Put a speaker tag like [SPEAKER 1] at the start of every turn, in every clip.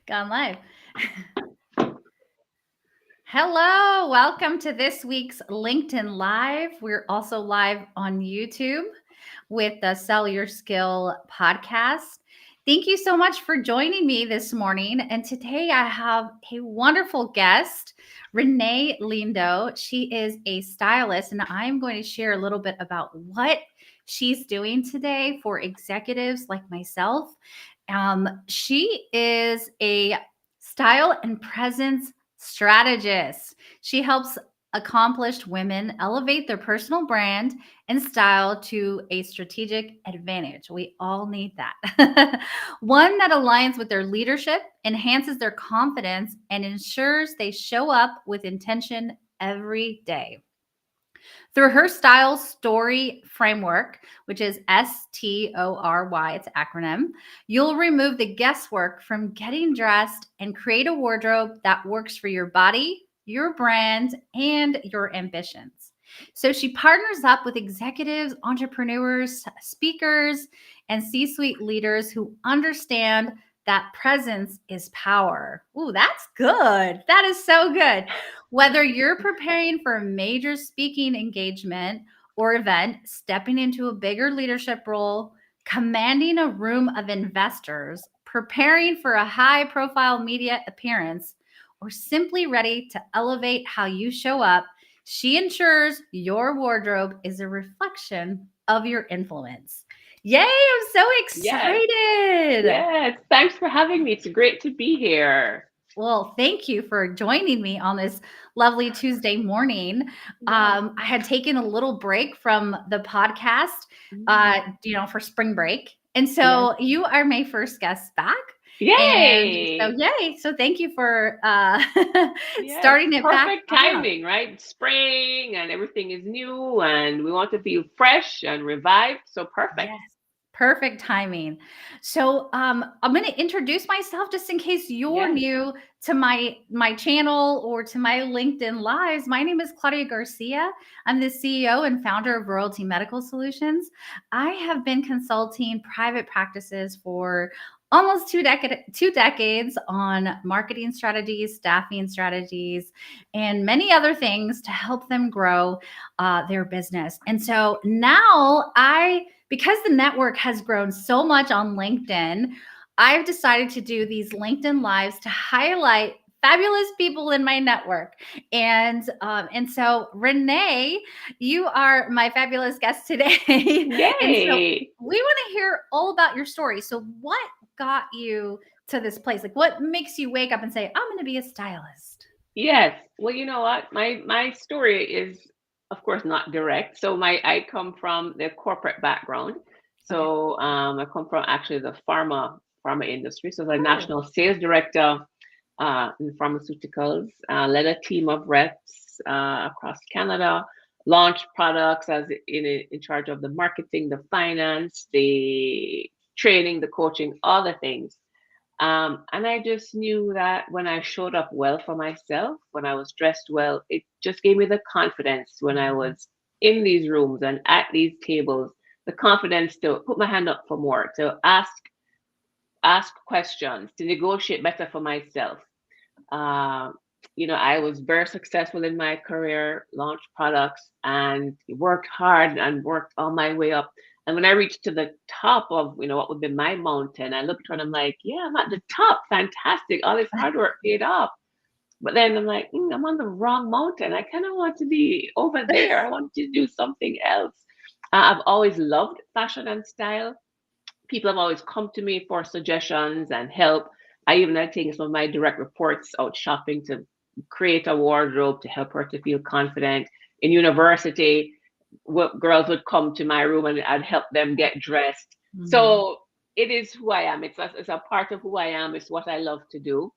[SPEAKER 1] Gone live. Hello, welcome to this week's LinkedIn Live. We're also live on YouTube with the Sell Your Skill podcast. Thank you so much for joining me this morning. And today I have a wonderful guest, Renée Lindo. She is a stylist, and I'm going to share a little bit about what she's doing today for executives like myself. She is a style and presence strategist. She helps accomplished women elevate their personal brand and style to a strategic advantage. We all need that. One that aligns with their leadership, enhances their confidence, and ensures they show up with intention every day. Through her Style S.T.O.R.Y Framework, which is S.T.O.R.Y, it's an acronym, you'll remove the guesswork from getting dressed and create a wardrobe that works for your body, your brand, and your ambitions. So she partners up with executives, entrepreneurs, speakers, and C suite leaders who understand that presence is power. Ooh, that's good. That is so good. Whether you're preparing for a major speaking engagement or event, stepping into a bigger leadership role, commanding a room of investors, preparing for a high profile media appearance, or simply ready to elevate how you show up, she ensures your wardrobe is a reflection of your influence. Yay, I'm so
[SPEAKER 2] Yes,
[SPEAKER 1] excited.
[SPEAKER 2] yes. Thanks for having me. It's great to be here.
[SPEAKER 1] Well, thank you for joining me on this lovely Tuesday morning.
[SPEAKER 2] Yes.
[SPEAKER 1] I had taken a little break from the podcast,
[SPEAKER 2] Mm,
[SPEAKER 1] for spring break. And
[SPEAKER 2] yes.
[SPEAKER 1] so you are my first guest back. And so,
[SPEAKER 2] Yay!
[SPEAKER 1] yay. So, thank you for
[SPEAKER 2] Yes.
[SPEAKER 1] starting it back
[SPEAKER 2] Perfect
[SPEAKER 1] up.
[SPEAKER 2] timing, right? Spring and everything is new and we want to feel fresh and revived. So perfect.
[SPEAKER 1] Yes. Perfect timing. So I'm going to introduce myself just in case you're
[SPEAKER 2] Yes.
[SPEAKER 1] new to my channel or to my LinkedIn lives. My name is Claudia Garcia. I'm the CEO and founder of Royalty Medical Solutions. I have been consulting private practices for almost two decades on marketing strategies, staffing strategies, and many other things to help them grow their business. And so now because the network has grown so much on LinkedIn, I've decided to do these LinkedIn lives to highlight fabulous people in my network. And so Renée, you are my fabulous guest today. And so
[SPEAKER 2] Yay!
[SPEAKER 1] we want to hear all about your story. So what got you to this place? Like what makes you wake up and say, I'm going to be a stylist?
[SPEAKER 2] Yes. Well, you know what? My story is, of course, not direct. So I come from the corporate background.
[SPEAKER 1] Okay.
[SPEAKER 2] So I come from actually the pharma industry. So the
[SPEAKER 1] Oh,
[SPEAKER 2] national sales director in pharmaceuticals, led a team of reps across Canada, launched products as in charge of the marketing, the finance, the training, the coaching, all the things. And I just knew that when I showed up well for myself, when I was dressed well, it just gave me the confidence when I
[SPEAKER 1] mhm.
[SPEAKER 2] was in these rooms and at these tables, the confidence to put my hand up for more, to ask questions, to negotiate better for myself. Uh, I was very successful in my career, launched products, and worked hard and worked all my way up. And when I reached to the top of, what would be my mountain, I looked around, I'm like, yeah, I'm at the top. Fantastic. All this hard work paid off. But then I'm like, I'm on the wrong mountain. I kind of want to be over there. I want to do something else. I've always loved fashion and style. People have always come to me for suggestions and help. I even had taken some of my direct reports out shopping to create a wardrobe to help her to feel confident. In university, girls would come to my room and I'd help them get dressed.
[SPEAKER 1] Mhm.
[SPEAKER 2] So it is who I am. It's a part of who I am. It's what I love to do.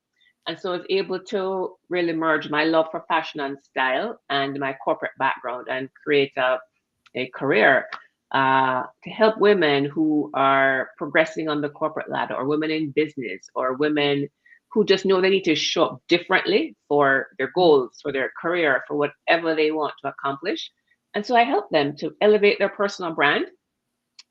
[SPEAKER 2] And so I was able to really merge my love for fashion and style and my corporate background and create a career to help women who are progressing on the corporate ladder, or women in business, or women who just know they need to show up differently for their goals, for their career, for whatever they want to accomplish. And so I help them to elevate their personal brand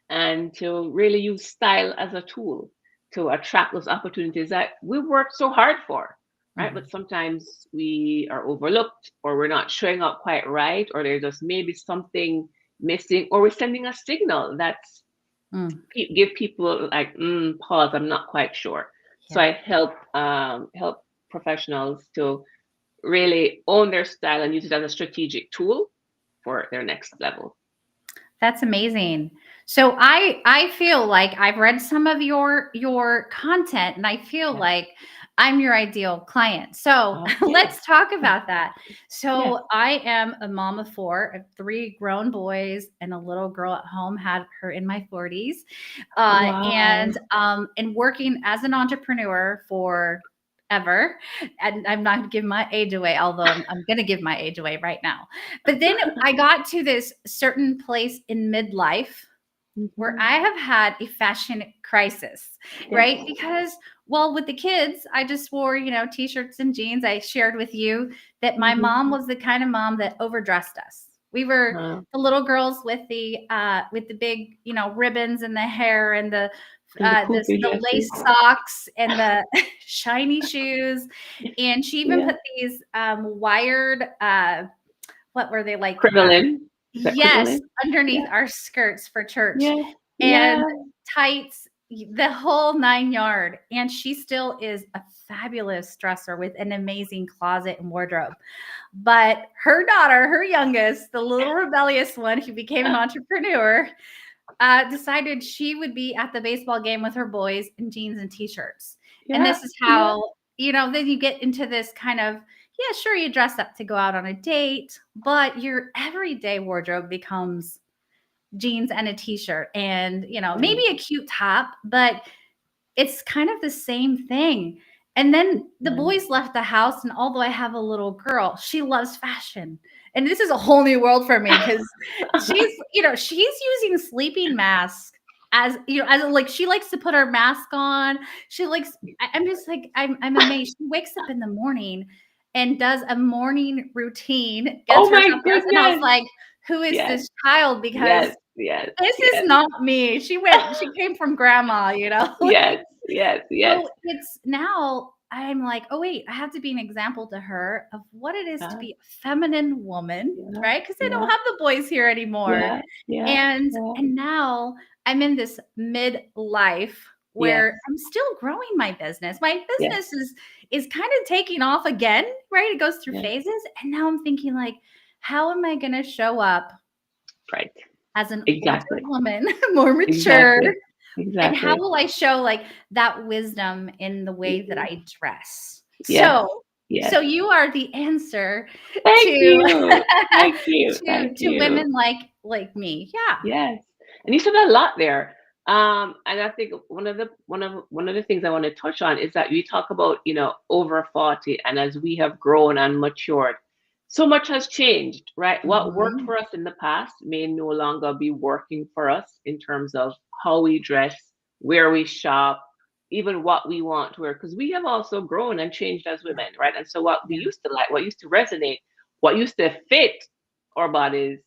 [SPEAKER 2] and to really use style as a tool to attract those opportunities that we worked so hard for, right?
[SPEAKER 1] Mhm.
[SPEAKER 2] But sometimes we are overlooked, or we're not showing up quite right, or there's just maybe something missing, or we're sending a signal that's
[SPEAKER 1] Mm.
[SPEAKER 2] give people like pause. I'm not quite sure. So
[SPEAKER 1] Yeah.
[SPEAKER 2] I help professionals to really own their style and use it as a strategic tool for their next level.
[SPEAKER 1] That's amazing. So I feel like I've read some of your content and I feel
[SPEAKER 2] Yeah.
[SPEAKER 1] like I'm your ideal client. So
[SPEAKER 2] Okay.
[SPEAKER 1] let's talk about that.
[SPEAKER 2] Yes.
[SPEAKER 1] So I am a mom of four, I have three grown boys and a little girl at home, had her in my 40s.
[SPEAKER 2] Wow.
[SPEAKER 1] And working as an entrepreneur for ever. And I'm not giving my age away, although I'm going to give my age away right now. But then I got to this certain place in midlife where
[SPEAKER 2] Mhm.
[SPEAKER 1] I have had a fashion crisis,
[SPEAKER 2] Yes.
[SPEAKER 1] right? Because, well, with the kids, I just wore, t-shirts and jeans. I shared with you that my
[SPEAKER 2] Mhm.
[SPEAKER 1] mom was the kind of mom that overdressed us. We were
[SPEAKER 2] Wow.
[SPEAKER 1] the little girls with the big, ribbons and the hair and
[SPEAKER 2] And the poofy
[SPEAKER 1] the
[SPEAKER 2] dresses.
[SPEAKER 1] lace socks and the shiny shoes. And she even
[SPEAKER 2] Yeah.
[SPEAKER 1] put these wired what were they like?
[SPEAKER 2] Crinoline. Is that
[SPEAKER 1] Yes,
[SPEAKER 2] crinoline?
[SPEAKER 1] underneath
[SPEAKER 2] Yeah.
[SPEAKER 1] our skirts for church
[SPEAKER 2] Yeah.
[SPEAKER 1] and
[SPEAKER 2] Yeah.
[SPEAKER 1] tights, the whole 9 yard. And she still is a fabulous dresser with an amazing closet and wardrobe. But her daughter, her youngest, the little rebellious one who became an entrepreneur, decided she would be at the baseball game with her boys in jeans and t-shirts. And
[SPEAKER 2] Yeah.
[SPEAKER 1] this is
[SPEAKER 2] Yeah.
[SPEAKER 1] how, then you get into this kind of, yeah, sure, you dress up to go out on a date, but your everyday wardrobe becomes jeans and a t-shirt and, maybe
[SPEAKER 2] Right.
[SPEAKER 1] a cute top, but it's kind of the same thing. And then the
[SPEAKER 2] Yeah.
[SPEAKER 1] boys left the house, and although I have a little girl, she loves fashion. And this is a whole new world for me because she's using sleeping mask as like she likes to put her mask on. She likes I'm just like I'm amazed. She wakes up in the morning and does a morning routine, gets
[SPEAKER 2] Oh my
[SPEAKER 1] herself dressed, and I was
[SPEAKER 2] goodness.
[SPEAKER 1] like, who is
[SPEAKER 2] Yes.
[SPEAKER 1] this child? Because
[SPEAKER 2] Yes. Yes.
[SPEAKER 1] this is
[SPEAKER 2] Yes.
[SPEAKER 1] not me. She came from grandma.
[SPEAKER 2] Yes. Yes. Yes.
[SPEAKER 1] So it's now I'm like, oh wait, I have to be an example to her of what it is to
[SPEAKER 2] Yeah.
[SPEAKER 1] be a feminine woman,
[SPEAKER 2] Yeah.
[SPEAKER 1] right? Because I don't
[SPEAKER 2] Yeah.
[SPEAKER 1] have the boys here anymore.
[SPEAKER 2] Yeah. Yeah.
[SPEAKER 1] And
[SPEAKER 2] Yeah.
[SPEAKER 1] and now I'm in this midlife
[SPEAKER 2] Yes.
[SPEAKER 1] where I'm still growing my business. My
[SPEAKER 2] Yes.
[SPEAKER 1] business is kind of taking off again, right? It goes through
[SPEAKER 2] Yes.
[SPEAKER 1] phases. And now I'm thinking like, how am I gonna show up
[SPEAKER 2] Right.
[SPEAKER 1] as an older
[SPEAKER 2] Exactly.
[SPEAKER 1] woman, more mature?
[SPEAKER 2] Exactly.
[SPEAKER 1] And how
[SPEAKER 2] Exactly.
[SPEAKER 1] will I show like that wisdom in the way that
[SPEAKER 2] Mhm.
[SPEAKER 1] I dress?
[SPEAKER 2] Yes.
[SPEAKER 1] So
[SPEAKER 2] Yes.
[SPEAKER 1] you are the answer
[SPEAKER 2] Thank
[SPEAKER 1] to
[SPEAKER 2] you. Thank you. Thank
[SPEAKER 1] to
[SPEAKER 2] you.
[SPEAKER 1] women like me. Yeah.
[SPEAKER 2] Yes. And you said a lot there. And I think one of the things I want to touch on is that you talk about, over 40, and as we have grown and matured, so much has changed, right? What worked
[SPEAKER 1] Mhm.
[SPEAKER 2] for us in the past may no longer be working for us in terms of how we dress, where we shop, even what we want to wear, because we have also grown and changed as
[SPEAKER 1] Yeah.
[SPEAKER 2] women, right? And so what we
[SPEAKER 1] Yeah.
[SPEAKER 2] used to like, what used to resonate, what used to fit our bodies,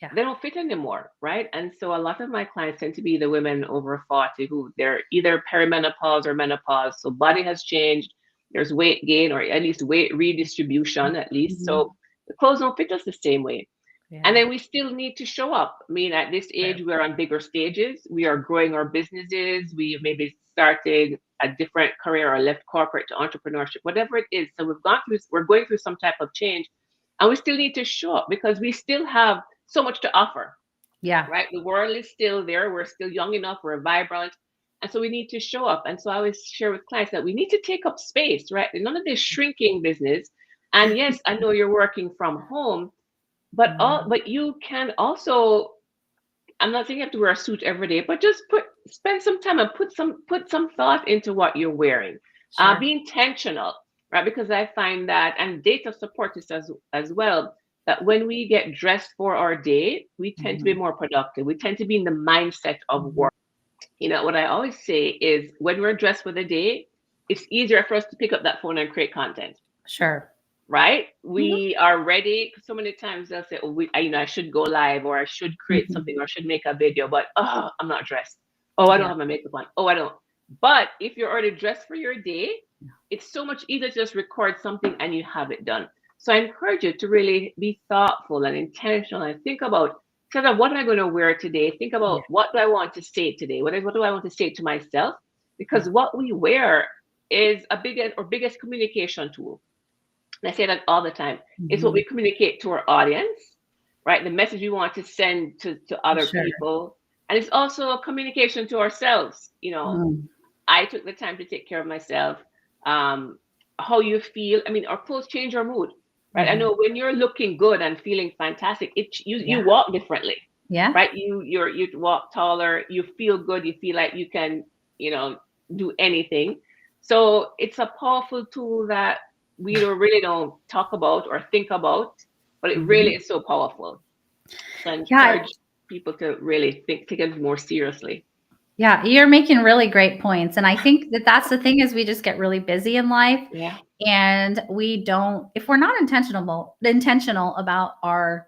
[SPEAKER 1] Yeah.
[SPEAKER 2] they don't fit anymore, right? And so a lot of my clients tend to be the women over 40 who they're either perimenopause or menopause. So body has changed. There's weight gain or at least weight redistribution, at least.
[SPEAKER 1] Mhm.
[SPEAKER 2] So the clothes don't fit us the same way. And
[SPEAKER 1] Yeah.
[SPEAKER 2] then we still need to show up. I mean, at this
[SPEAKER 1] True.
[SPEAKER 2] age, we're on bigger stages. We are growing our businesses. We maybe started a different career or left corporate to entrepreneurship, whatever it is. So we're going through some type of change, and we still need to show up because we still have so much to offer,
[SPEAKER 1] Yeah.
[SPEAKER 2] right? The world is still there. We're still young enough. We're vibrant. And so we need to show up. And so I always share with clients that we need to take up space, right? None of this shrinking business. And yes, I know you're working from home,
[SPEAKER 1] Mhm.
[SPEAKER 2] but you can also, I'm not saying you have to wear a suit every day, but just spend some time and put some thought into what you're wearing.
[SPEAKER 1] Sure.
[SPEAKER 2] Be intentional, right? Because I find that, and data support this as well, that when we get dressed for our day, we tend to be
[SPEAKER 1] Mhm.
[SPEAKER 2] more productive. We tend to be in the mindset of
[SPEAKER 1] Mhm.
[SPEAKER 2] work. What I always say is when we're dressed for the day, it's easier for us to pick up that phone and create content,
[SPEAKER 1] Sure.
[SPEAKER 2] right?
[SPEAKER 1] Mhm.
[SPEAKER 2] We are ready. So many times they'll say, "Oh, I should go live, or I should create
[SPEAKER 1] Mhm.
[SPEAKER 2] something, or I should make a video," but I'm not dressed. Oh, I don't
[SPEAKER 1] Yeah.
[SPEAKER 2] have my makeup on. Oh, I don't. But if you're already dressed for your day, it's so much easier to just record something and you have it done. So I encourage you to really be thoughtful and intentional and think about sort of what am I going to wear today? Think
[SPEAKER 1] Yeah.
[SPEAKER 2] about what do I want to say today? What do I want to say to myself?
[SPEAKER 1] Yeah.
[SPEAKER 2] Because what we wear is a biggest communication tool. And I say that all the time. It's what
[SPEAKER 1] Mhm.
[SPEAKER 2] we communicate to our audience, right? The message we want to send to
[SPEAKER 1] For
[SPEAKER 2] other
[SPEAKER 1] sure.
[SPEAKER 2] people. And it's also a communication to ourselves.
[SPEAKER 1] Mm.
[SPEAKER 2] I took the time to take care of myself. Um, how you feel. I mean, our clothes change our mood, right? I
[SPEAKER 1] Mhm.
[SPEAKER 2] know when you're looking good and feeling fantastic, you
[SPEAKER 1] Yeah.
[SPEAKER 2] walk differently,
[SPEAKER 1] Yeah.
[SPEAKER 2] right? You walk taller. You feel good. You feel like you can, you know, do anything. So it's a powerful tool that we really don't talk about or think about, but it really
[SPEAKER 1] Mhm.
[SPEAKER 2] is so powerful. So I
[SPEAKER 1] Yeah.
[SPEAKER 2] encourage people to really take it more seriously.
[SPEAKER 1] Yeah, you're making really great points, and I think that that's the thing is we just get really busy in life,
[SPEAKER 2] Yeah.
[SPEAKER 1] and we don't if we're not intentional about our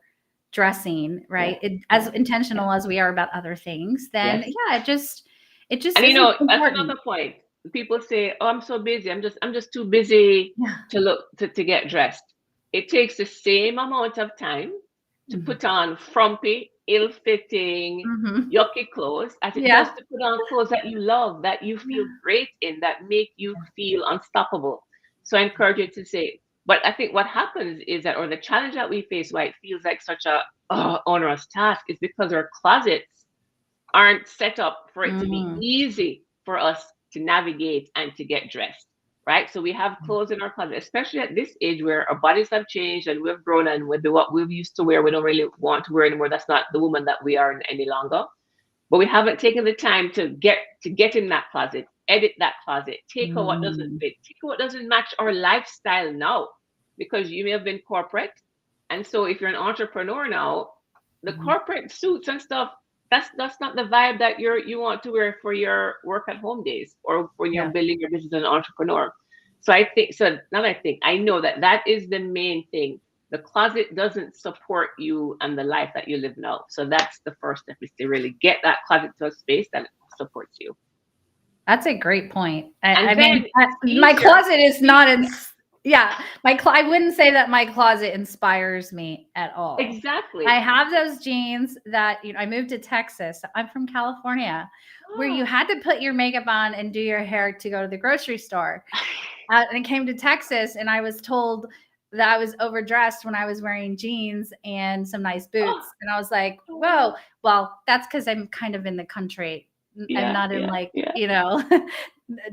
[SPEAKER 1] dressing,
[SPEAKER 2] Yeah.
[SPEAKER 1] right? As
[SPEAKER 2] Yeah. Yeah.
[SPEAKER 1] intentional as we are about other things, then
[SPEAKER 2] Yes.
[SPEAKER 1] yeah, it just
[SPEAKER 2] And
[SPEAKER 1] isn't
[SPEAKER 2] that's
[SPEAKER 1] important.
[SPEAKER 2] another point. People say, "Oh, I'm so busy. I'm just too busy
[SPEAKER 1] Yeah.
[SPEAKER 2] to get dressed." It takes the same amount of time to
[SPEAKER 1] Mhm.
[SPEAKER 2] put on frumpy, ill-fitting,
[SPEAKER 1] Mhm.
[SPEAKER 2] yucky clothes as it does
[SPEAKER 1] Yeah.
[SPEAKER 2] to put on clothes that you love, that you feel
[SPEAKER 1] Yeah.
[SPEAKER 2] great in, that make you feel unstoppable. So I encourage you to say, but I think what happens is that, or the challenge that we face, why it feels like such a onerous task, is because our closets aren't set up for it to be
[SPEAKER 1] Mm.
[SPEAKER 2] easy for us to navigate and to get dressed, right? So we have clothes in our closet, especially at this age where our bodies have changed and we've grown, and with what we've used to wear, we don't really want to wear anymore. That's not the woman that we are any longer. But we haven't taken the time to get in that closet, edit that closet, take out what doesn't
[SPEAKER 1] Mm.
[SPEAKER 2] fit, take out what doesn't match our lifestyle now, because you may have been corporate, and so if you're an entrepreneur now, the
[SPEAKER 1] Mhm.
[SPEAKER 2] corporate suits and stuff, that's not the vibe that you want to wear for your work at home days or when you're
[SPEAKER 1] Yeah.
[SPEAKER 2] building your business as an entrepreneur. So I think so. Now I know that that is the main thing. The closet doesn't support you and the life that you live now. So that's the first step, is to really get that closet to a space that supports you.
[SPEAKER 1] That's a great point. I
[SPEAKER 2] And
[SPEAKER 1] mean,
[SPEAKER 2] then it's
[SPEAKER 1] my
[SPEAKER 2] easier.
[SPEAKER 1] closet is not in. Yeah, I wouldn't say that my closet inspires me at all. I
[SPEAKER 2] Exactly.
[SPEAKER 1] have those jeans that I moved to Texas. I'm from California, where you
[SPEAKER 2] Ah.
[SPEAKER 1] had to put your makeup on and do your hair to go to the grocery store. And I came to Texas, and I was told that I was overdressed when I was wearing jeans and some nice
[SPEAKER 2] Oh,
[SPEAKER 1] boots, and I was like,
[SPEAKER 2] oh.
[SPEAKER 1] "Whoa!" Well, that's because I'm kind of in the country. I'm
[SPEAKER 2] Yeah,
[SPEAKER 1] not in
[SPEAKER 2] yeah,
[SPEAKER 1] like
[SPEAKER 2] yeah.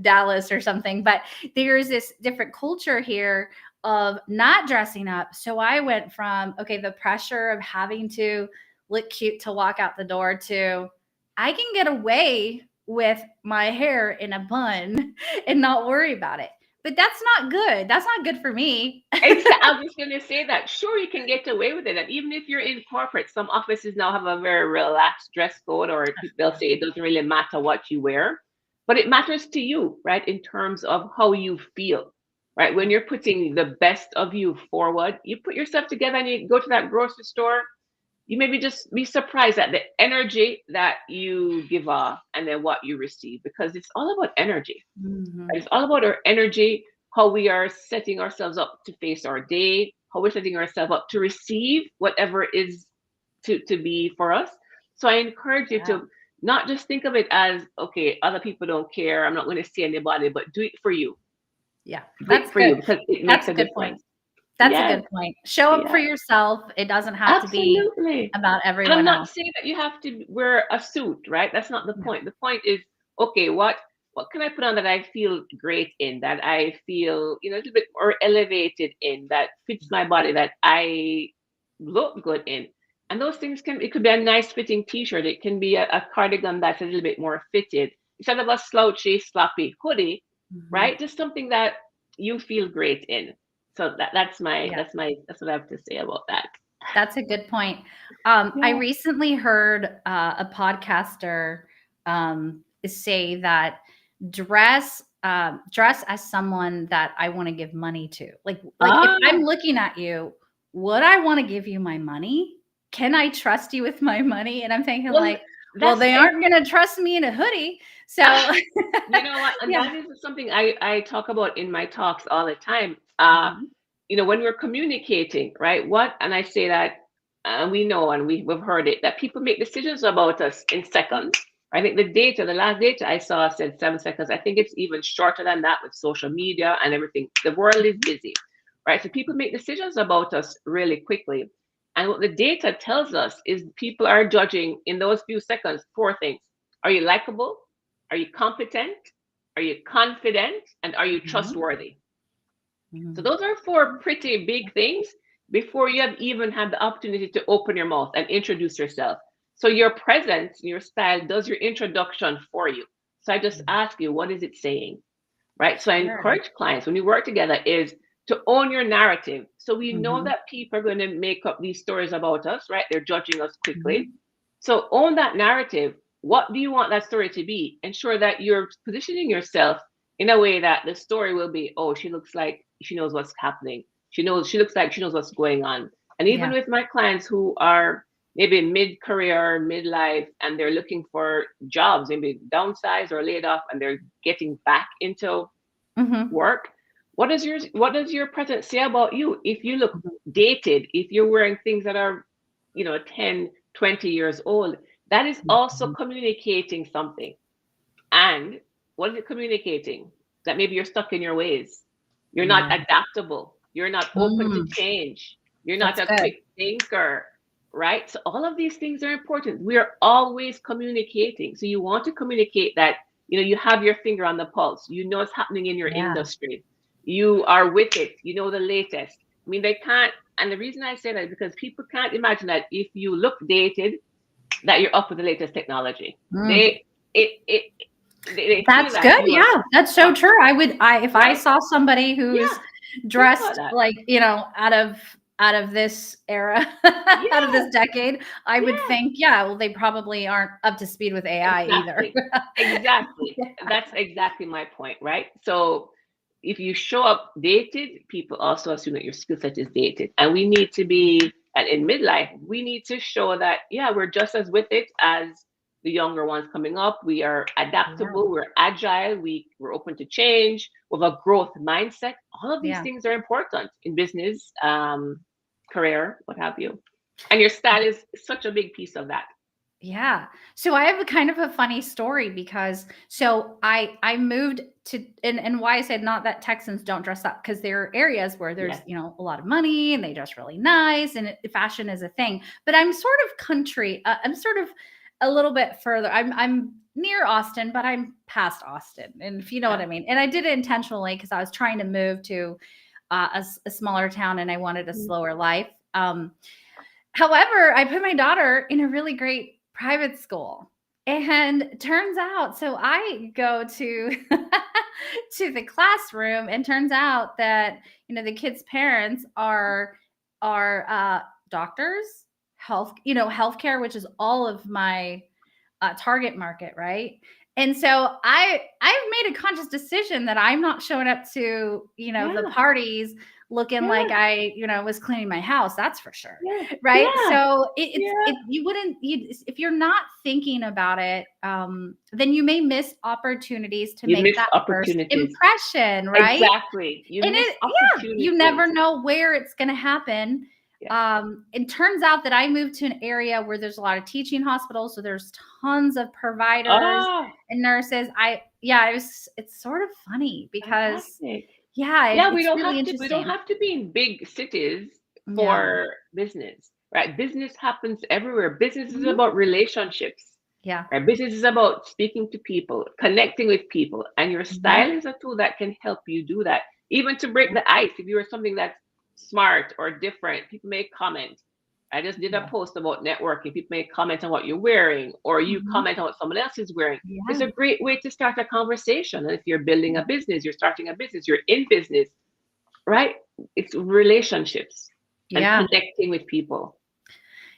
[SPEAKER 1] Dallas or something, but there's this different culture here of not dressing up. So I went from okay, the pressure of having to look cute to walk out the door to I can get away with my hair in a bun and not worry about it. But that's not good. That's not good for me.
[SPEAKER 2] I was going to say that. Sure, you can get away with it. And even if you're in corporate, some offices now have a very relaxed dress code, or they'll say it doesn't really matter what you wear, but it matters to you, right? In terms of how you feel, right? When you're putting the best of you forward, you put yourself together and you go to that grocery store, you maybe just be surprised at the energy that you give off and then what you receive, because it's all about energy.
[SPEAKER 1] Mhm.
[SPEAKER 2] Right? It's all about our energy, how we are setting ourselves up to face our day, how we're setting ourselves up to receive whatever is to be for us. So I encourage you
[SPEAKER 1] Yeah.
[SPEAKER 2] to not just think of it as, okay, other people don't care, I'm not going to see anybody, but do it for you.
[SPEAKER 1] Yeah.
[SPEAKER 2] Do
[SPEAKER 1] That's
[SPEAKER 2] it for
[SPEAKER 1] good.
[SPEAKER 2] you, because it
[SPEAKER 1] That's
[SPEAKER 2] makes
[SPEAKER 1] a
[SPEAKER 2] a
[SPEAKER 1] good point.
[SPEAKER 2] difference.
[SPEAKER 1] That's a
[SPEAKER 2] Yes,
[SPEAKER 1] good point. Show up for
[SPEAKER 2] yes.
[SPEAKER 1] yourself. It doesn't have to be
[SPEAKER 2] Absolutely.
[SPEAKER 1] about
[SPEAKER 2] And I'm
[SPEAKER 1] everyone
[SPEAKER 2] not
[SPEAKER 1] else.
[SPEAKER 2] saying that you have to wear a suit, right? That's not the
[SPEAKER 1] Yeah.
[SPEAKER 2] point. The point is, okay, what can I put on that I feel great in, that I feel, a little bit more elevated in, that fits my body, that I look good in. And those things it could be a nice fitting t-shirt. It can be a cardigan that's a little bit more fitted instead of a slouchy, sloppy hoodie,
[SPEAKER 1] Mhm.
[SPEAKER 2] right? Just something that you feel great in. So
[SPEAKER 1] Yeah.
[SPEAKER 2] that's what I have to say about that.
[SPEAKER 1] That's a good point. I
[SPEAKER 2] Yeah.
[SPEAKER 1] recently heard a podcaster say that dress as someone that I want to give money to. Like if
[SPEAKER 2] Ah,
[SPEAKER 1] I'm looking at you, would I want to give you my money? Can I trust you with my money? And I'm thinking
[SPEAKER 2] well,
[SPEAKER 1] like, Well,
[SPEAKER 2] That's
[SPEAKER 1] they aren't going to trust me in a hoodie. So,
[SPEAKER 2] you know what? And
[SPEAKER 1] yeah.
[SPEAKER 2] that is something I talk about in my talks all the time.
[SPEAKER 1] Mhm.
[SPEAKER 2] When we're communicating, right? And I say that, we know and we've heard it, that people make decisions about us in seconds. I think the last data I saw said 7 seconds. I think it's even shorter than that with social media and everything. The world is busy, right? So people make decisions about us really quickly. And what the data tells us is people are judging in those few seconds four things. Are you likable? Are you competent? Are you confident? And are you
[SPEAKER 1] Mhm.
[SPEAKER 2] trustworthy? So
[SPEAKER 1] Mhm.
[SPEAKER 2] those are four pretty big things before you have even had the opportunity to open your mouth and introduce yourself. So your presence, your style does your introduction for you. So I just ask you, what is it saying? Right? So I
[SPEAKER 1] Sure.
[SPEAKER 2] encourage clients when we work together is to own your narrative. So we know
[SPEAKER 1] Mhm.
[SPEAKER 2] that people are going to make up these stories about us, right? They're judging us quickly.
[SPEAKER 1] Mhm.
[SPEAKER 2] So own that narrative. What do you want that story to be? Ensure that you're positioning yourself in a way that the story will be, oh, she looks like she knows what's happening. She looks like she knows what's going on. And even
[SPEAKER 1] Yeah.
[SPEAKER 2] with my clients who are maybe mid-career, midlife, and they're looking for jobs, maybe downsized or laid off, and they're getting back into
[SPEAKER 1] Mhm.
[SPEAKER 2] work. What does your presence say about you? If you look
[SPEAKER 1] Mhm.
[SPEAKER 2] dated, if you're wearing things that are, 10, 20 years old, that is also
[SPEAKER 1] Mhm.
[SPEAKER 2] communicating something. And what is it communicating? That maybe you're stuck in your ways. You're not
[SPEAKER 1] Yeah.
[SPEAKER 2] adaptable. You're not open to
[SPEAKER 1] Mm.
[SPEAKER 2] change. You're not
[SPEAKER 1] That's
[SPEAKER 2] a
[SPEAKER 1] good.
[SPEAKER 2] quick thinker, right? So all of these things are important. We're always communicating. So you want to communicate that, you have your finger on the pulse. You know what's happening in your
[SPEAKER 1] Yeah.
[SPEAKER 2] industry. You are with it. You know the latest. I mean, they can't, and the reason I say that is because people can't imagine that if you look dated, that you're up with the latest technology.
[SPEAKER 1] Mm.
[SPEAKER 2] They it they feel
[SPEAKER 1] That's
[SPEAKER 2] that
[SPEAKER 1] good.
[SPEAKER 2] you are
[SPEAKER 1] Yeah. That's so
[SPEAKER 2] stuck,
[SPEAKER 1] true. If I
[SPEAKER 2] right?
[SPEAKER 1] saw somebody who's
[SPEAKER 2] Yeah, think about
[SPEAKER 1] dressed
[SPEAKER 2] that.
[SPEAKER 1] like, out of this era, out of this
[SPEAKER 2] Yes,
[SPEAKER 1] decade, I would
[SPEAKER 2] yes,
[SPEAKER 1] think, yeah, well, they probably aren't up to speed with AI either.
[SPEAKER 2] exactly. Exactly. That's exactly my point, right? So if you show up dated, people also assume that your skill set is dated. And we need to be, and in midlife, we need to show that, yeah, we're just as with it as the younger ones coming up. We are
[SPEAKER 1] Yeah.
[SPEAKER 2] adaptable, we're agile, we're open to change, we have a growth mindset. All of these
[SPEAKER 1] Yeah.
[SPEAKER 2] things are important in business, career, what have you. And your style is such a big piece of that.
[SPEAKER 1] Yeah. So I have a kind of a funny story because I moved to, and why I said not that Texans don't dress up, because there are areas where there's,
[SPEAKER 2] Yes.
[SPEAKER 1] a lot of money and they dress really nice, and fashion is a thing. But I'm sort of country. I'm sort of a little bit further. I'm near Austin, but I'm past Austin, and if you know what
[SPEAKER 2] Yeah.
[SPEAKER 1] I mean. And I did it intentionally because I was trying to move to a smaller town and I wanted a
[SPEAKER 2] Mm.
[SPEAKER 1] slower life. However, I put my daughter in a really great private school. And turns out, so I go to to the classroom, and turns out that the kids' parents are doctors, healthcare, which is all of my target market, right? And so I've made a conscious decision that I'm not showing up to the
[SPEAKER 2] Yeah.
[SPEAKER 1] parties looking like
[SPEAKER 2] Yeah.
[SPEAKER 1] I was cleaning my house. That's for sure,
[SPEAKER 2] Yeah.
[SPEAKER 1] right?
[SPEAKER 2] Yeah.
[SPEAKER 1] So
[SPEAKER 2] Yeah.
[SPEAKER 1] you wouldn't if you're not thinking about it, then you may miss opportunities to
[SPEAKER 2] You
[SPEAKER 1] make
[SPEAKER 2] missed
[SPEAKER 1] that first
[SPEAKER 2] opportunities.
[SPEAKER 1] impression, right?
[SPEAKER 2] Exactly. You
[SPEAKER 1] And
[SPEAKER 2] missed
[SPEAKER 1] yeah, you never
[SPEAKER 2] opportunities.
[SPEAKER 1] know where it's going to happen.
[SPEAKER 2] Yes.
[SPEAKER 1] It turns out that I moved to an area where there's a lot of teaching hospitals, so there's tons of providers
[SPEAKER 2] Ah,
[SPEAKER 1] and nurses. Yeah, it's sort of funny because
[SPEAKER 2] fantastic.
[SPEAKER 1] yeah,
[SPEAKER 2] Yeah, we
[SPEAKER 1] it's
[SPEAKER 2] don't
[SPEAKER 1] really
[SPEAKER 2] have to we don't
[SPEAKER 1] interesting.
[SPEAKER 2] have to be in big cities
[SPEAKER 1] Yeah.
[SPEAKER 2] for business, right? Business happens everywhere. Business is
[SPEAKER 1] Mhm.
[SPEAKER 2] about relationships,
[SPEAKER 1] Yeah.
[SPEAKER 2] right? Business is about speaking to people, connecting with people, and your
[SPEAKER 1] Mhm.
[SPEAKER 2] style is a tool that can help you do that. Even to break the ice, if you are something that's smart or different, people may comment. I just did a
[SPEAKER 1] Yeah.
[SPEAKER 2] post about networking. People may comment on what you're wearing, or you
[SPEAKER 1] Mhm.
[SPEAKER 2] comment on what someone else is wearing. It's
[SPEAKER 1] Yeah.
[SPEAKER 2] a great way to start a conversation. And if you're building a
[SPEAKER 1] Yeah.
[SPEAKER 2] business, you're starting a business, you're in business, right? It's relationships and
[SPEAKER 1] Yeah.
[SPEAKER 2] connecting with people.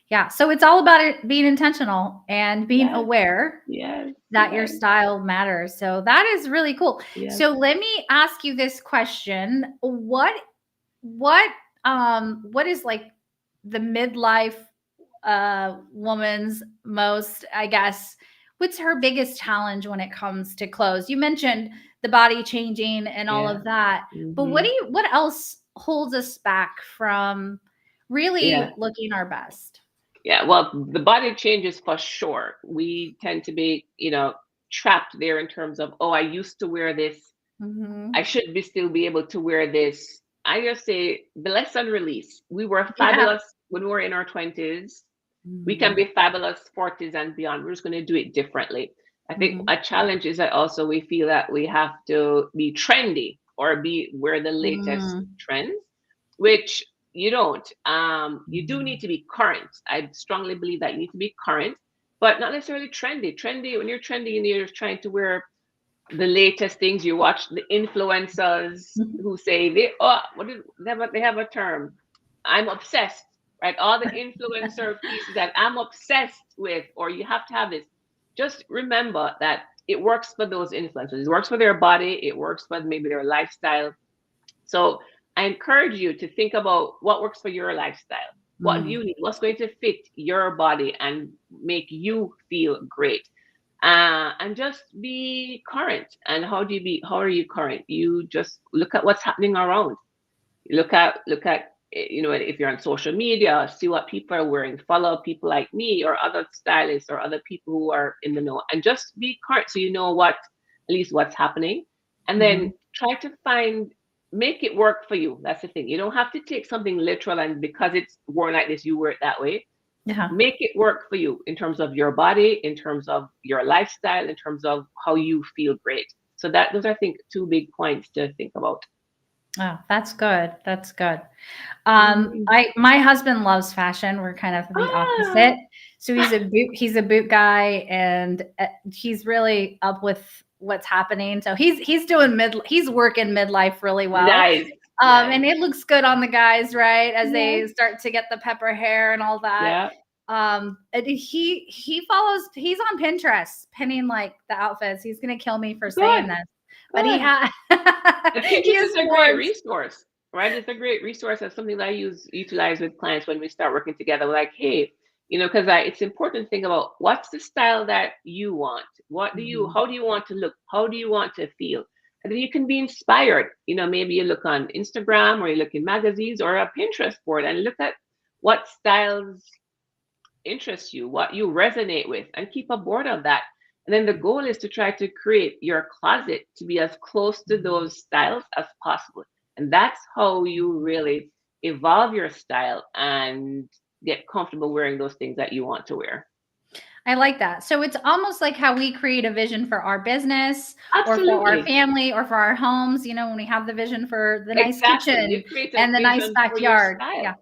[SPEAKER 1] Yeah. So it's all about it being intentional and being
[SPEAKER 2] Yes,
[SPEAKER 1] aware
[SPEAKER 2] yes,
[SPEAKER 1] that your
[SPEAKER 2] yes,
[SPEAKER 1] style matters. So that is really cool.
[SPEAKER 2] yes.
[SPEAKER 1] So let me ask you this question. What what is like the midlife woman's most, I guess, what's her biggest challenge when it comes to clothes? You mentioned the body changing and all
[SPEAKER 2] Yeah.
[SPEAKER 1] of that, but
[SPEAKER 2] Hmm.
[SPEAKER 1] what else holds us back from really
[SPEAKER 2] Yeah.
[SPEAKER 1] looking our best?
[SPEAKER 2] Yeah. Well, the body changes for sure. We tend to be, trapped there in terms of, oh, I used to wear this. I
[SPEAKER 1] Hmm.
[SPEAKER 2] should be still be able to wear this. I just say the lesson release. We were
[SPEAKER 1] Yeah.
[SPEAKER 2] fabulous when we were in our 20s. We can
[SPEAKER 1] Hmm.
[SPEAKER 2] be fabulous 40s and beyond. We're just going to do it differently. I think
[SPEAKER 1] Hmm.
[SPEAKER 2] a challenge is that also we feel that we have to be trendy or be wear the latest
[SPEAKER 1] Mm.
[SPEAKER 2] trends, which you don't. You do need to be current. I strongly believe that you need to be current, but not necessarily trendy. Trendy, when you're trendy and you're trying to wear the latest things, you watch the influencers who say they have a term. I'm obsessed, right? All the influencer pieces that I'm obsessed with, or you have to have this. Just remember that it works for those influencers. It works for their body. It works for maybe their lifestyle. So I encourage you to think about what works for your lifestyle. What do
[SPEAKER 1] Mm.
[SPEAKER 2] you need? What's going to fit your body and make you feel great? And just be current. And how are you current? You just look at what's happening around. If you're on social media, see what people are wearing, follow people like me or other stylists or other people who are in the know, and just be current so you know at least what's happening. And then
[SPEAKER 1] Mhm.
[SPEAKER 2] try to make it work for you. That's the thing. You don't have to take something literal and because it's worn like this, you wear it that way.
[SPEAKER 1] Yeah.
[SPEAKER 2] Make it work for you in terms of your body, in terms of your lifestyle, in terms of how you feel great. So those are, I think, two big points to think about.
[SPEAKER 1] Oh, that's good. That's good.
[SPEAKER 2] Mhm.
[SPEAKER 1] My husband loves fashion. We're kind of the opposite.
[SPEAKER 2] Ah,
[SPEAKER 1] So he's a boot guy, and he's really up with what's happening. So he's working midlife really well.
[SPEAKER 2] nice, nice.
[SPEAKER 1] And it looks good on the guys, right? As
[SPEAKER 2] Yeah,
[SPEAKER 1] they start to get the pepper hair and all that.
[SPEAKER 2] yeah.
[SPEAKER 1] And he's on Pinterest pinning like the outfits. He's gonna kill me for saying
[SPEAKER 2] Good,
[SPEAKER 1] this, but he
[SPEAKER 2] good.
[SPEAKER 1] has
[SPEAKER 2] And
[SPEAKER 1] he
[SPEAKER 2] Pinterest
[SPEAKER 1] has
[SPEAKER 2] is a great
[SPEAKER 1] boards.
[SPEAKER 2] resource, right? It's a great resource. That's something that utilize with clients when we start working together. We're like, hey, because it's important to think about what's the style that you want.
[SPEAKER 1] Mhm.
[SPEAKER 2] How do you want to look? How do you want to feel? And then you can be inspired. Maybe you look on Instagram or you look in magazines or a Pinterest board and look at what styles interest you, what you resonate with, and keep a board of that. And then the goal is to try to create your closet to be as close to those styles as possible. And that's how you really evolve your style and get comfortable wearing those things that you want to wear.
[SPEAKER 1] I like that. So it's almost like how we create a vision for our business or for our
[SPEAKER 2] Absolutely.
[SPEAKER 1] family or for our homes, when we have the vision for the nice
[SPEAKER 2] Exactly.
[SPEAKER 1] kitchen
[SPEAKER 2] You create a
[SPEAKER 1] and the nice
[SPEAKER 2] vision for your
[SPEAKER 1] backyard. Yeah.
[SPEAKER 2] style, right?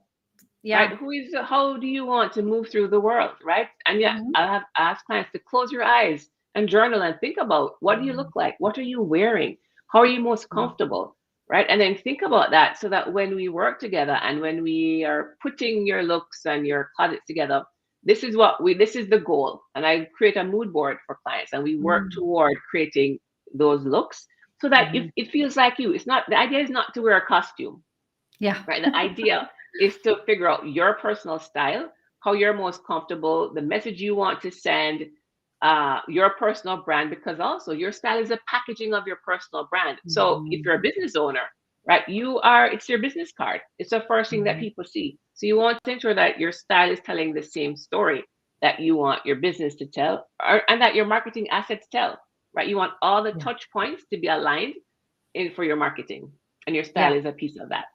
[SPEAKER 1] Yeah.
[SPEAKER 2] How do you want to move through the world, right? And yeah,
[SPEAKER 1] Mhm.
[SPEAKER 2] I have asked clients to close your eyes and journal and think about what do you look like? What are you wearing? How are you most
[SPEAKER 1] Mhm.
[SPEAKER 2] comfortable? Right. And then think about that so that when we work together and when we are putting your looks and your closets together, this is the goal. And I create a mood board for clients and we work
[SPEAKER 1] Mhm.
[SPEAKER 2] toward creating those looks so that if
[SPEAKER 1] Mhm.
[SPEAKER 2] it feels like you, the idea is not to wear a costume,
[SPEAKER 1] Yeah.
[SPEAKER 2] right? The idea is to figure out your personal style, how you're most comfortable, the message you want to send, your personal brand, because also your style is a packaging of your personal brand. So if
[SPEAKER 1] Mhm.
[SPEAKER 2] you're a business owner, right, it's your business card. It's the first thing that
[SPEAKER 1] Mhm.
[SPEAKER 2] people see. So you want to ensure that your style is telling the same story that you want your business to tell, and that your marketing assets tell, right? You want all the
[SPEAKER 1] Yeah.
[SPEAKER 2] touch points to be aligned in for your marketing, and your style
[SPEAKER 1] Yeah.
[SPEAKER 2] is a piece of that.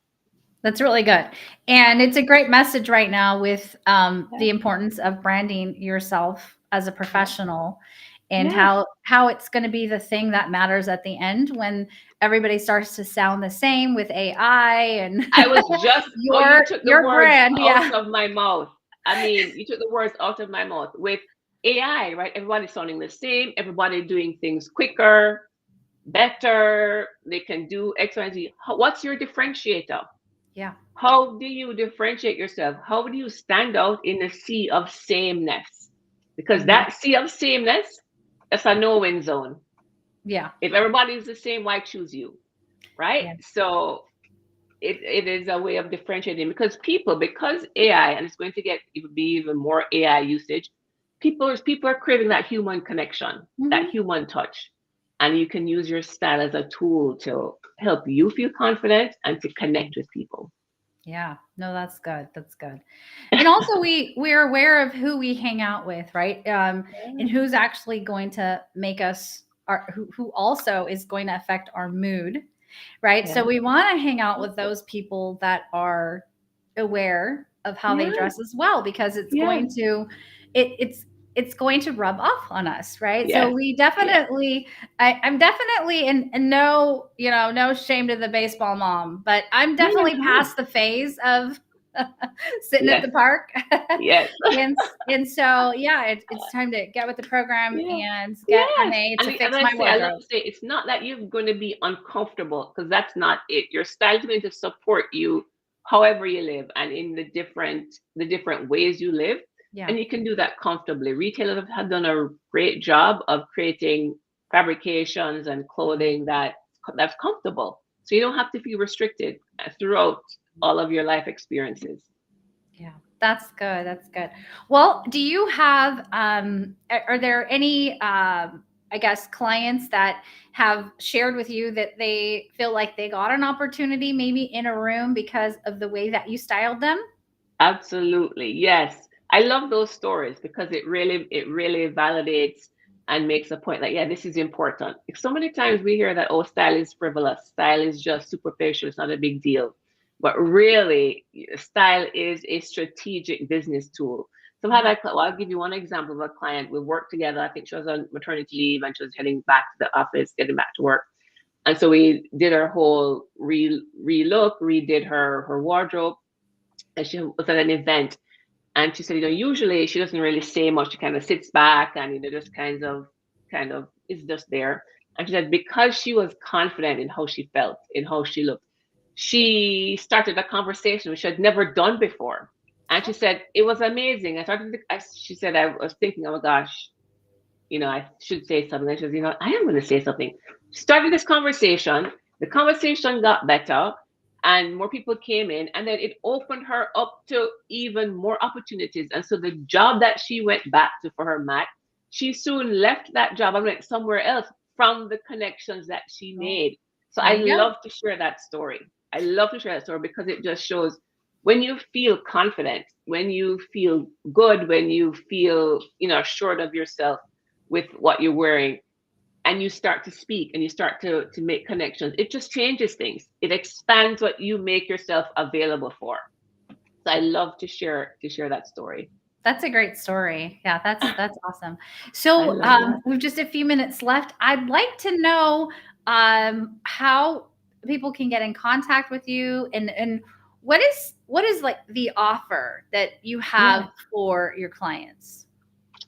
[SPEAKER 1] That's really good. And it's a great message right now with
[SPEAKER 2] Yeah.
[SPEAKER 1] the importance of branding yourself as a
[SPEAKER 2] Yeah.
[SPEAKER 1] professional and
[SPEAKER 2] Yes.
[SPEAKER 1] how it's going to be the thing that matters at the end when everybody starts to sound the same with AI and
[SPEAKER 2] I was just, oh, you took the
[SPEAKER 1] your
[SPEAKER 2] words
[SPEAKER 1] brand.
[SPEAKER 2] out
[SPEAKER 1] Yeah.
[SPEAKER 2] of my mouth. I mean, you took the words out of my mouth with AI, right? Everybody's sounding the same, everybody doing things quicker, better. They can do X, Y, and Z. What's your differentiator?
[SPEAKER 1] Yeah.
[SPEAKER 2] How do you differentiate yourself? How do you stand out in a sea of sameness? Because
[SPEAKER 1] Hmm.
[SPEAKER 2] that sea of sameness, that's a no-win zone.
[SPEAKER 1] Yeah.
[SPEAKER 2] If everybody's the same, why choose you? Right?
[SPEAKER 1] Yeah.
[SPEAKER 2] So it is a way of differentiating because AI, and it's going to get even be even more AI usage. People are craving that human connection, that
[SPEAKER 1] Mhm.
[SPEAKER 2] human touch, and you can use your style as a tool to help you feel confident and to connect with people.
[SPEAKER 1] Yeah, no, that's good. That's good. And also we're aware of who we hang out with, right? And who's actually going to make us who also is going to affect our mood, right?
[SPEAKER 2] Yeah,
[SPEAKER 1] So we want to hang out with those people that are aware of how they
[SPEAKER 2] yeah,
[SPEAKER 1] dress as well, because it's
[SPEAKER 2] yeah,
[SPEAKER 1] going to it's going to rub off on us, right? So
[SPEAKER 2] yes,
[SPEAKER 1] we
[SPEAKER 2] yes,
[SPEAKER 1] definitely I'm definitely in no, no shame to the baseball mom, but I'm
[SPEAKER 2] yeah, you're
[SPEAKER 1] definitely
[SPEAKER 2] fine.
[SPEAKER 1] past the phase of sitting at
[SPEAKER 2] Yes,
[SPEAKER 1] the park.
[SPEAKER 2] yes,
[SPEAKER 1] and so yeah, it's time to get with the program
[SPEAKER 2] yeah.
[SPEAKER 1] and get
[SPEAKER 2] Yes,
[SPEAKER 1] Renee
[SPEAKER 2] and
[SPEAKER 1] to
[SPEAKER 2] as
[SPEAKER 1] fix
[SPEAKER 2] I
[SPEAKER 1] my
[SPEAKER 2] say, I love
[SPEAKER 1] wardrobe.
[SPEAKER 2] to say it's not that you're going to be uncomfortable because that's not it. Your style is going to support you however you live and in the different ways you live,
[SPEAKER 1] Yeah.
[SPEAKER 2] and you can do that comfortably. Retailers have done a great job of creating fabrications and clothing that's comfortable, so you don't have to feel restricted throughout all of your life experiences.
[SPEAKER 1] Yeah, that's good. That's good. Well, do you have are there any I guess clients that have shared with you that they feel like they got an opportunity maybe in a room because of the way that you styled them?
[SPEAKER 2] Absolutely. Yes. I love those stories because it really validates and makes a point like, yeah, this is important. So many times we hear that, oh, style is frivolous, style is just superficial, it's not a big deal. But really, style is a strategic business tool. So
[SPEAKER 1] Yeah.
[SPEAKER 2] well, I'll give you one example of a client. We worked together. I think she was on maternity leave and she was heading back to the office, getting back to work. And so we did our whole re-look, redid her wardrobe, and she was at an event, and she said, usually she doesn't really say much. She kind of sits back and just kind of is just there. And she said because she was confident in how she felt, in how she looked, she started a conversation which she had never done before. And she said it was amazing. She said, I was thinking, oh my gosh, I should say something. And she says, I am going to say something. Started this conversation. The conversation got better and more people came in. And then it opened her up to even more opportunities. And so the job that she went back to for her mat, she soon left that job and went somewhere else from the connections that she
[SPEAKER 1] Well,
[SPEAKER 2] made. So
[SPEAKER 1] there
[SPEAKER 2] I
[SPEAKER 1] you go.
[SPEAKER 2] love to share that story. I love to share that story because it just shows when you feel confident, when you feel good, when you feel, assured of yourself with what you're wearing, and you start to speak and you start to make connections, it just changes things. It expands what you make yourself available for. So I love to share that story.
[SPEAKER 1] That's a great story. Yeah, that's awesome.
[SPEAKER 2] I
[SPEAKER 1] So,
[SPEAKER 2] love that.
[SPEAKER 1] we've just a few minutes left. I'd like to know how people can get in contact with you, and what is like the offer that you have
[SPEAKER 2] Yes,
[SPEAKER 1] for your clients?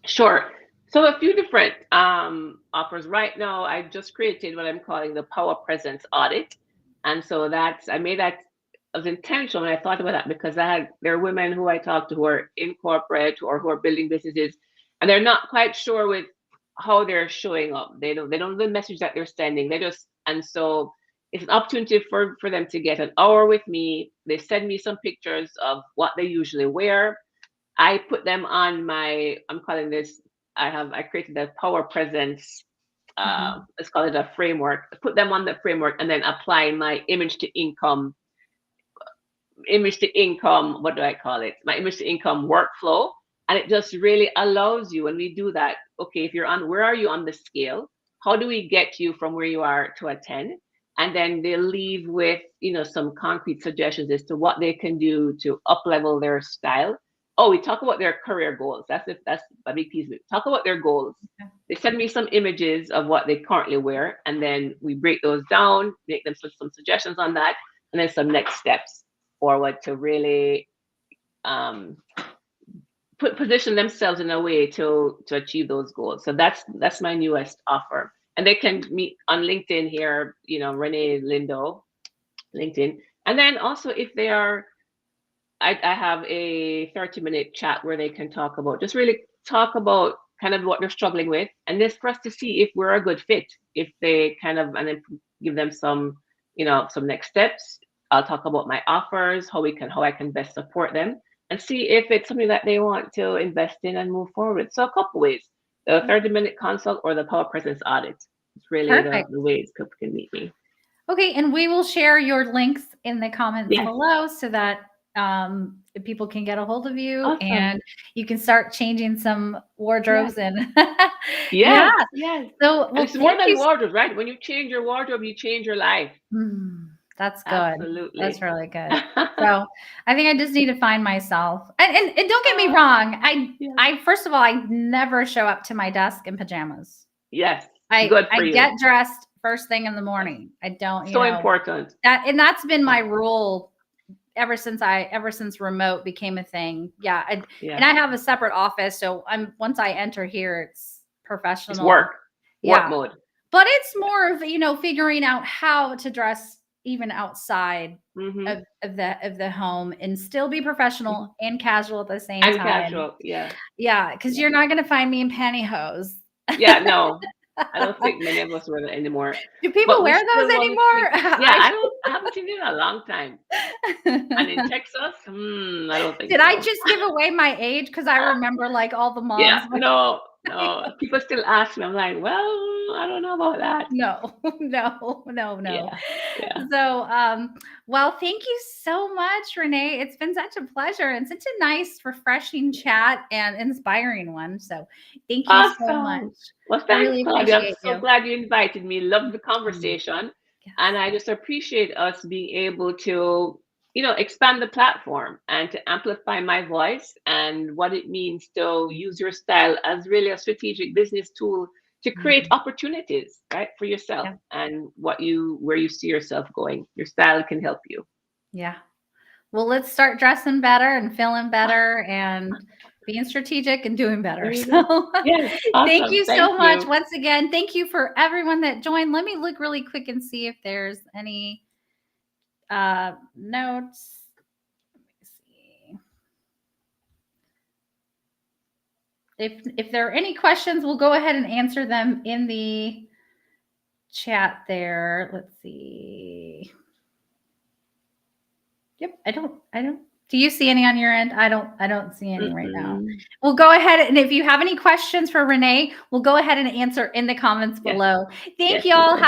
[SPEAKER 2] sure. So a few different offers right now. I just created what I'm calling the Power Presence Audit, and so I made that. I was intentional when I thought about that because there are women who I talk to who are in corporate or who are building businesses, and they're not quite sure with how they're showing up. They don't know the message that they're sending. And so it's an opportunity for them to get an hour with me. They send me some pictures of what they usually wear. I put them on I'm calling this, I created a Power Presence,
[SPEAKER 1] Mhm.
[SPEAKER 2] let's call it a framework. Put them on the framework and then apply my image to income, what do I call it? My image to income workflow. And it just really allows you, when we do that, okay, if where are you on the scale? How do we get you from where you are to a 10? And then they leave with, some concrete suggestions as to what they can do to up level their style. Oh, we talk about their career goals. That's a big piece of it. Talk about their goals.
[SPEAKER 1] Okay.
[SPEAKER 2] They send me some images of what they currently wear, and then we break those down, make them some suggestions on that, and then some next steps forward to really um, position themselves in a way to achieve those goals. So that's my newest offer, and they can meet on LinkedIn here. Renee Lindo, LinkedIn, and then also if they are, I have a 30-minute chat where they can just really talk about kind of what they're struggling with, and this for us to see if we're a good fit, if they kind of, and then give them some next steps, I'll talk about my offers, how I can best support them, and see if it's something that they want to invest in and move forward. So a couple ways: the 30-minute consult or the Power Presence audit. It's really
[SPEAKER 1] Perfect.
[SPEAKER 2] the ways people can meet me.
[SPEAKER 1] Okay, and we will share your links in the comments
[SPEAKER 2] Yes,
[SPEAKER 1] below so that people can get a hold of you
[SPEAKER 2] awesome.
[SPEAKER 1] and you can start changing some
[SPEAKER 2] Yes,
[SPEAKER 1] wardrobes and yeah.
[SPEAKER 2] yes, yes.
[SPEAKER 1] So,
[SPEAKER 2] And
[SPEAKER 1] well,
[SPEAKER 2] it's more
[SPEAKER 1] thank
[SPEAKER 2] than
[SPEAKER 1] you.
[SPEAKER 2] wardrobe, right? When you change your wardrobe, you change your life.
[SPEAKER 1] That's good. That's
[SPEAKER 2] Absolutely.
[SPEAKER 1] really good. So I think I just need to find myself. And don't get me
[SPEAKER 2] Uh,
[SPEAKER 1] wrong.
[SPEAKER 2] yeah.
[SPEAKER 1] I first of all, I never show up to my desk in pajamas.
[SPEAKER 2] Yes,
[SPEAKER 1] I
[SPEAKER 2] good for
[SPEAKER 1] I
[SPEAKER 2] you.
[SPEAKER 1] get dressed first thing in the
[SPEAKER 2] Yes.
[SPEAKER 1] morning. I don't,
[SPEAKER 2] So important.
[SPEAKER 1] that, and that's been my
[SPEAKER 2] Yeah,
[SPEAKER 1] rule ever since remote became a thing. Yeah, and
[SPEAKER 2] yeah.
[SPEAKER 1] I have a separate office, so once I enter here, it's
[SPEAKER 2] It's
[SPEAKER 1] professional.
[SPEAKER 2] work
[SPEAKER 1] Yeah,
[SPEAKER 2] mode.
[SPEAKER 1] but it's more of figuring out how to dress even outside
[SPEAKER 2] Mm-hmm.
[SPEAKER 1] of the home and still be professional
[SPEAKER 2] Hmm.
[SPEAKER 1] and casual at the same
[SPEAKER 2] And
[SPEAKER 1] time.
[SPEAKER 2] casual. Yeah,
[SPEAKER 1] Yeah, because
[SPEAKER 2] yeah.
[SPEAKER 1] you're not going to find me in pantyhose.
[SPEAKER 2] Yeah, no, I don't think many of us wear that anymore.
[SPEAKER 1] Do people
[SPEAKER 2] But we
[SPEAKER 1] wear those
[SPEAKER 2] still want to
[SPEAKER 1] anymore?
[SPEAKER 2] keep, yeah, I haven't seen it in a long time. And in Texas, I don't think
[SPEAKER 1] Did I
[SPEAKER 2] so.
[SPEAKER 1] just give away my age? Because I remember like all the
[SPEAKER 2] Yeah,
[SPEAKER 1] moms.
[SPEAKER 2] no, no. People still ask me. I'm like, well, I don't know about that.
[SPEAKER 1] No, no, no, no.
[SPEAKER 2] Yeah, yeah.
[SPEAKER 1] So, well, thank you so much, Renee. It's been such a pleasure and such a nice, refreshing chat and inspiring one. So, thank you so much.
[SPEAKER 2] Awesome. Well,
[SPEAKER 1] I
[SPEAKER 2] thanks,
[SPEAKER 1] really
[SPEAKER 2] Claudia. I'm
[SPEAKER 1] appreciate
[SPEAKER 2] so
[SPEAKER 1] you.
[SPEAKER 2] glad you invited me. Love the
[SPEAKER 1] Mm,
[SPEAKER 2] conversation.
[SPEAKER 1] yes.
[SPEAKER 2] And I just appreciate us being able to, expand the platform and to amplify my voice and what it means to use your style as really a strategic business tool to create
[SPEAKER 1] Mhm.
[SPEAKER 2] opportunities, right, for yourself
[SPEAKER 1] Yeah.
[SPEAKER 2] and where you see yourself going. Your style can help you.
[SPEAKER 1] Yeah. Well, let's start dressing better and feeling better and being strategic and doing better.
[SPEAKER 2] There you go.
[SPEAKER 1] So,
[SPEAKER 2] Yes,
[SPEAKER 1] thank
[SPEAKER 2] awesome.
[SPEAKER 1] you
[SPEAKER 2] Thank
[SPEAKER 1] so much
[SPEAKER 2] you.
[SPEAKER 1] once again. Thank you for everyone that joined. Let me look really quick and see if there's any notes. Let me see. If there are any questions, we'll go ahead and answer them in the chat there. Let's see. Yep, I don't. Do you see any on your end? I don't see any right now.
[SPEAKER 2] Mm-mm.
[SPEAKER 1] We'll go ahead, and if you have any questions for Renee, we'll go ahead and answer in the comments
[SPEAKER 2] Yes,
[SPEAKER 1] below. Thank
[SPEAKER 2] yes,
[SPEAKER 1] you
[SPEAKER 2] we
[SPEAKER 1] all.
[SPEAKER 2] will.